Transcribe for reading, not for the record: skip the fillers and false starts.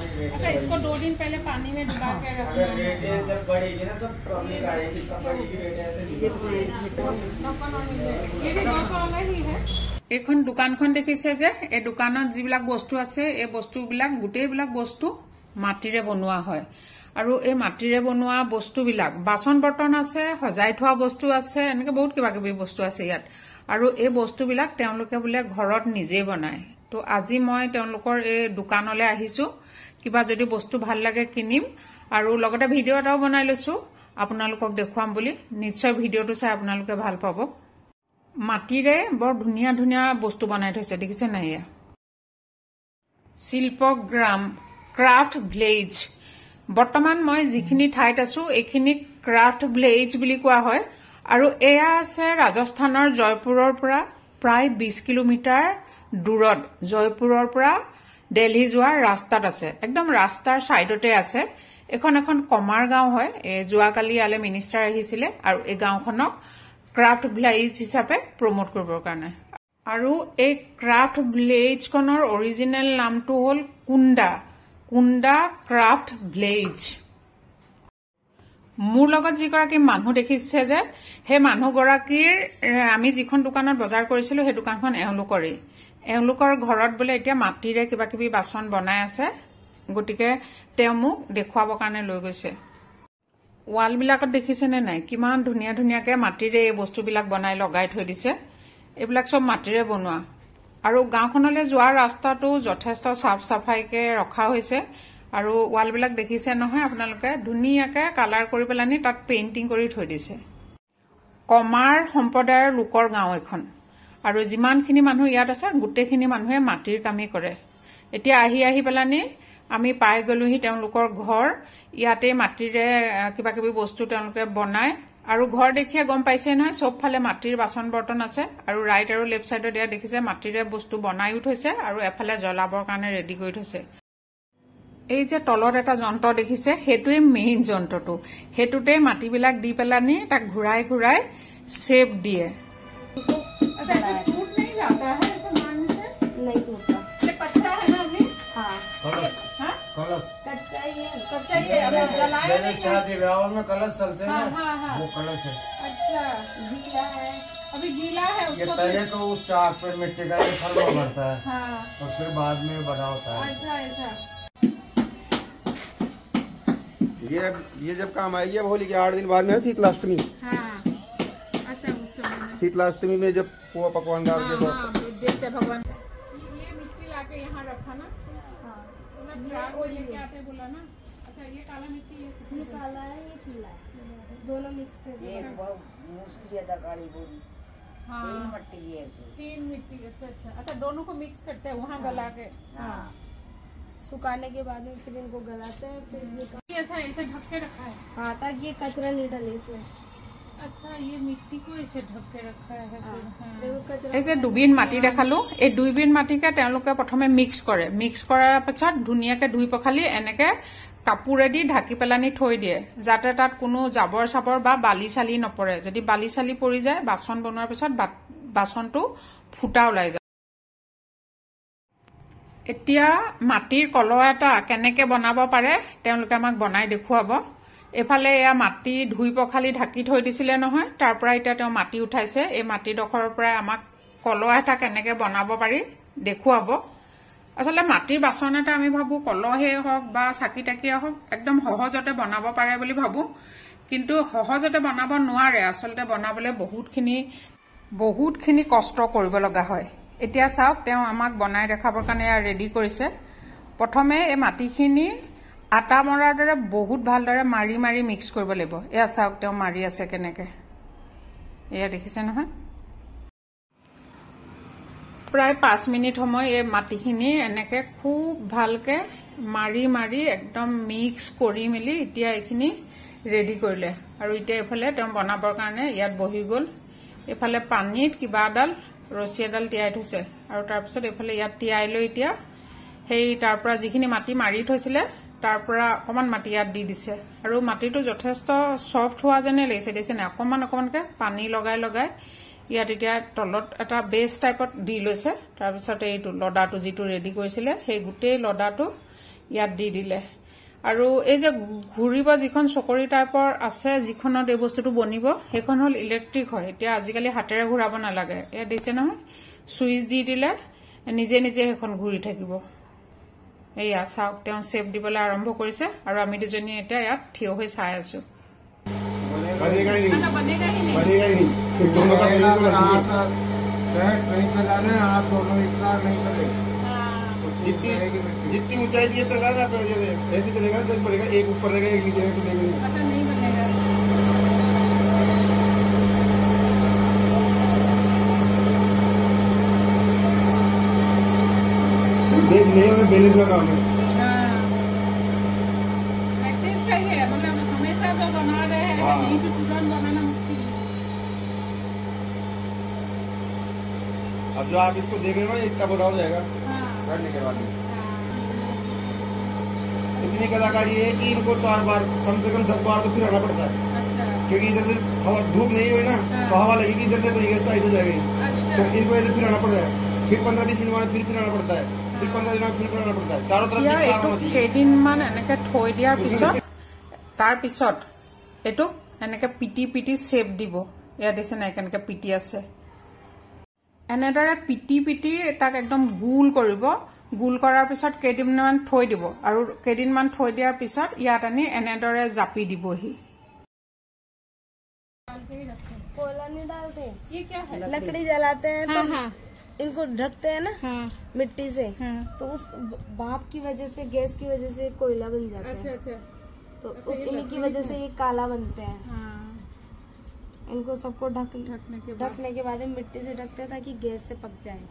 अच्छा, इसको 2 दिन पहले पानी में डुबा के रखना है। जब बढ़ेगी ना तो प्रॉब्लम आएगी, तब बढ़ेगी रेट ऐसे नहीं। ये भी 900 वाला ही है। এইখন দোকানখন দেখিছে যে এই দোকানত যিবিলাক বস্তু আছে এই বস্তুবিলাক গোটেইবিলাক বস্তু মাটিৰে বনোৱা হয় আৰু এই মাটিৰে বনোৱা বস্তুবিলাক বাচন বৰ্তন আছে, সজাই থোৱা বস্তু আছে, এনেকে বহুত কিবা কিবি বস্তু আছে ইয়াত আৰু এই বস্তুবিলাক তেওঁলোকে বোলে ঘৰত নিজে বনায়। তো আজি মই তেওঁলোকৰ এই দোকানলৈ আহিছো, কিবা যদি বস্তু ভাল লাগে কিনিম আৰু লগতে ভিডিঅ' এটাও বনাই লৈছো আপোনালোকক দেখুৱাম বুলি। নিশ্চয় ভিডিঅ'টো চাই আপোনালোকে ভাল পাব। মাটিৰে বৰ ধুনীয়া ধুনীয়া বস্তু বনাই থৈছে, দেখিছে নাই? এয়া শিল্পগ্ৰাম ক্ৰাফ্ট ভিলেজ। বৰ্তমান মই যিখিনি ঠাইত আছো এইখিনি ক্ৰাফ্ট ভিলেজ বুলি কোৱা হয় আৰু এয়া আছে ৰাজস্থানৰ জয়পুৰৰ পৰা প্ৰায় 20 কিলোমিটাৰ দূৰত। জয়পুৰৰ পৰা দিল্লী যোৱাৰ ৰাস্তাত আছে, একদম ৰাস্তাৰ সাইডতে আছে। এখন কমাৰ গাঁও হয়। যোৱাকালি ইয়ালে মিনিষ্টাৰ আহিছিলে আৰু এই গাঁওখনক ক্ৰাফ্ট ভিলেজ হিচাপে প্ৰমোট কৰিবৰ কাৰণে। আৰু এই ক্ৰাফ্ট ভিলেজখনৰ অৰিজিনেল নামটো হ'ল কুণ্ডা ক্ৰাফ্ট ভিলেজ। মোৰ লগত যিগৰাকী মানুহ দেখিছে যে সেই মানুহগৰাকীৰ আমি যিখন দোকানত বজাৰ কৰিছিলো সেই দোকানখন এওঁলোকৰ ঘৰত বোলে এতিয়া মাটিৰে কিবা কিবি বাচন বনাই আছে, গতিকে তেওঁ মোক দেখুৱাবৰ কাৰণে লৈ গৈছে। ৱালবিলাকত দেখিছেনে নাই কিমান ধুনীয়া ধুনীয়াকে মাটিৰে এই বস্তুবিলাক বনাই লগাই থৈ দিছে। এইবিলাক চব মাটিৰে বনোৱা আৰু গাঁওখনলৈ যোৱাৰ ৰাস্তাটো যথেষ্ট চাফ চাফাইকে ৰখা হৈছে আৰু ৱালবিলাক দেখিছে নহয় আপোনালোকে, ধুনীয়াকে কালাৰ কৰি পেলানি তাত পেইণ্টিং কৰি থৈ দিছে। কমাৰ সম্প্ৰদায়ৰ লোকৰ গাঁও এখন আৰু যিমানখিনি মানুহ ইয়াত আছে গোটেইখিনি মানুহে মাটিৰ কামেই কৰে। এতিয়া আহি পেলানি আমি পাই গলোহি তেওঁলোকৰ ঘৰ। ইয়াতে মাটিৰে কিবা কিবি বস্তু তেওঁলোকে বনায় আৰু ঘৰ দেখিয়ে গম পাইছে নহয় চবফালে মাটিৰ বাচন বৰ্তন আছে আৰু ৰাইট আৰু লেফ্ট চাইডত দিয়া দেখিছে মাটিৰে বস্তু বনাইও থৈছে আৰু এফালে জ্বলাবৰ কাৰণে ৰেডি কৰি থৈছে। এই যে তলত এটা যন্ত্ৰ দেখিছে সেইটোৱে মেইন যন্ত্ৰটো, সেইটোতে মাটিবিলাক দি পেলানি তাক ঘূৰাই ঘূৰাই শেপ দিয়ে। कच्चा ही है, जलाया शादी ब्याह में कलश चलते हैं ना, वो कलश है। अच्छा, गीला है, अभी गीला है उसको। ये पहले तो उस चाक पे मिट्टी का फरमा भरता है हाँ। और फिर बाद में बड़ा होता है। अच्छा ऐसा। ये जब काम आएगी होली के 8 दिन बाद में शीतलाष्टमी। हाँ। अच्छा, उस समय शीतलाष्टमी में जब पुआ पकवान डाल के तो देखते भगवान। ये मिट्टी लाके यहाँ रखा ना, वो लेके आते बोला ना। अच्छा, ये काला मिट्टी, ये काला है, ये पीला है, दोनों मिक्स कर दिया। एक बहुत ज्यादा काली बोली। हाँ, 3 मिट्टी है, 3 मिट्टी। अच्छा, दोनों को मिक्स करते हैं वहाँ गला के। हाँ, सुखाने के बाद में फिर इनको गलाते हैं, फिर ये अच्छा ऐसे ढक के रखा है। हाँ, ताकि ये कचरा नहीं डले इसमें। अच्छा, ये मिट्टी को ऐसे ढक के रखा है। देखो कचरा। এই যে দুবিন মাটি দেখালো, এই দুইবিন মাটিকে তেওঁলোকে প্ৰথমে মিক্স কৰে। মিক্স কৰাৰ পাছত ধুনীয়াকে ধুই পখালি এনেকে কাপোৰেদি ঢাকি পেলানি থৈ দিয়ে যাতে তাত কোনো জাবৰ চাবৰ বা বালি চালি নপৰে। যদি বালি চালি পৰি যায় বাচন বনোৱাৰ পিছত বাচনটো ফুটা ওলাই যায়। এতিয়া মাটিৰ কলহ এটা কেনেকে বনাব পাৰে তেওঁলোকে আমাক বনাই দেখুৱাব। এফালে এয়া মাটি ধুই পখালি ঢাকি থৈ দিছিলে নহয়, তাৰ পৰা এতিয়া তেওঁ মাটি উঠাইছে। এই মাটিডোখৰৰ পৰা আমাক কলহ এটা কেনেকে বনাব পাৰি দেখুৱাব। আচলতে মাটিৰ বাচন এটা আমি ভাবো কলহেই হওক বা চাকি টাকিয়ে হওক একদম সহজতে বনাব পাৰে বুলি ভাবো, কিন্তু সহজতে বনাব নোৱাৰে। আচলতে বনাবলৈ বহুতখিনি কষ্ট কৰিব লগা হয়। এতিয়া চাওক তেওঁ আমাক বনাই দেখাবৰ কাৰণে ৰেডি কৰিছে। প্ৰথমে এই মাটিখিনি আটা মৰাৰ দৰে বহুত ভালদৰে মাৰি মাৰি মিক্স কৰিব লাগিব। এয়া চাওক তেওঁ মাৰি আছে কেনেকে, এয়া দেখিছে নহয়। প্ৰায় 5 মিনিট সময় এই মাটিখিনি এনেকে খুব ভালকে মাৰি মাৰি একদম মিক্স কৰি মেলি এতিয়া এইখিনি ৰেডি কৰিলে আৰু এতিয়া এইফালে তেওঁ বনাবৰ কাৰণে ইয়াত বহি গ'ল। এইফালে পানীত কিবা এডাল ৰছী এডাল তিয়াই থৈছে আৰু তাৰপিছত এইফালে ইয়াত তিয়াই লৈ এতিয়া সেই তাৰ পৰা যিখিনি মাটি মাৰি থৈছিলে তাৰ পৰা অকমান মাটি ইয়াত দি দিছে আৰু মাটিটো যথেষ্ট সফট হোৱা যেনে লাগিছে। দিছে না অকমানকে পানী লগাই লগাই ইয়াত এতিয়া তলত এটা বেস টাইপত দি লৈছে। তাৰপিছত এইটো লডাটো যিটো ৰেডি কৰিছিলে সেই গোটেই লডাটো ইয়াত দি দিলে। আৰু এই যে ঘূৰিব যিখন চকৰি টাইপৰ আছে যিখনত এই বস্তুটো বনিব সেইখন হ'ল ইলেক্ট্ৰিক হয়। এতিয়া আজিকালি হাতেৰে ঘূৰাব নালাগে, ইয়াত দিছে নহয়, চুইচ দি দিলে নিজে নিজে সেইখন ঘূৰি থাকিব। এইয়া চাওক, তেওঁ চেপ দিবলৈ আৰম্ভ কৰিছে আৰু আমি দুজনী এতিয়া ইয়াত থিয় হৈ চাই আছো। बनेगा ही नहीं, बनेगा ही नहीं। फिर दोनों का बिल्कुल नहीं चलाना है, आप दोनों एक साथ नहीं चलेगा। जितनी ऊंचाई ये चल रहा है ना ऐसे चलेगा तो पड़ेगा, एक ऊपर रहेगा एक नीचे रहेगा, तो नहीं अच्छा नहीं बनेगा। देख नहीं होगा, बैलेंस का काम है। प्रैक्टिस चाहिए, मतलब हमेशा जो बना रहे हैं नहीं तो तुरंत बनाना मुश्किल है। अब जो आप इसको देख रहे हो ना इतना बड़ा हो जाएगा करने के बाद में। इतनी कलाकारी है कि इनको 4 बार कम से कम 10 बार तो फिर आना पड़ता है। अच्छा क्योंकि इधर से हवा धूप नहीं हुई ना तो हवा लगेगी, इधर से बनेगी टाइट हो जाएगी, तो इनको इधर फिर आना पड़ता है। फिर 15-20 मिनट बाद फिर आना पड़ता है, फिर 15 दिन बाद फिर आना पड़ता है। चारों तरफ কেইদিনমান এনেকে থৈ দিয়াৰ পিছত তাৰ পিছত এটুক এনেকে পিটি পিটি চেপ দিব। ইয়াত দিছে নাই কেনেকে পিটি আছে, এনেদৰে পিটি পিটি তাক একদম গোল কৰিব। গোল কৰাৰ পিছত কেইদিনমান থৈ দিব আৰু কেইদিনমান থৈ দিয়াৰ পিছত ইয়াত আনি এনেদৰে জাপি দিবহি। कोयला नहीं डालते, ये क्या है? लकड़ी जलाते हैं तो हाँ। इनको ढकते हैं ना हाँ। मिट्टी से, हाँ। तो उस भाप की वजह से, गैस की वजह से कोयला बन जाता है। अच्छा तो इन्हीं की वजह से ये काला बनते हैं। हाँ। इनको सबको ढकने के बाद मिट्टी से ढकते हैं ताकि गैस से पक जाए।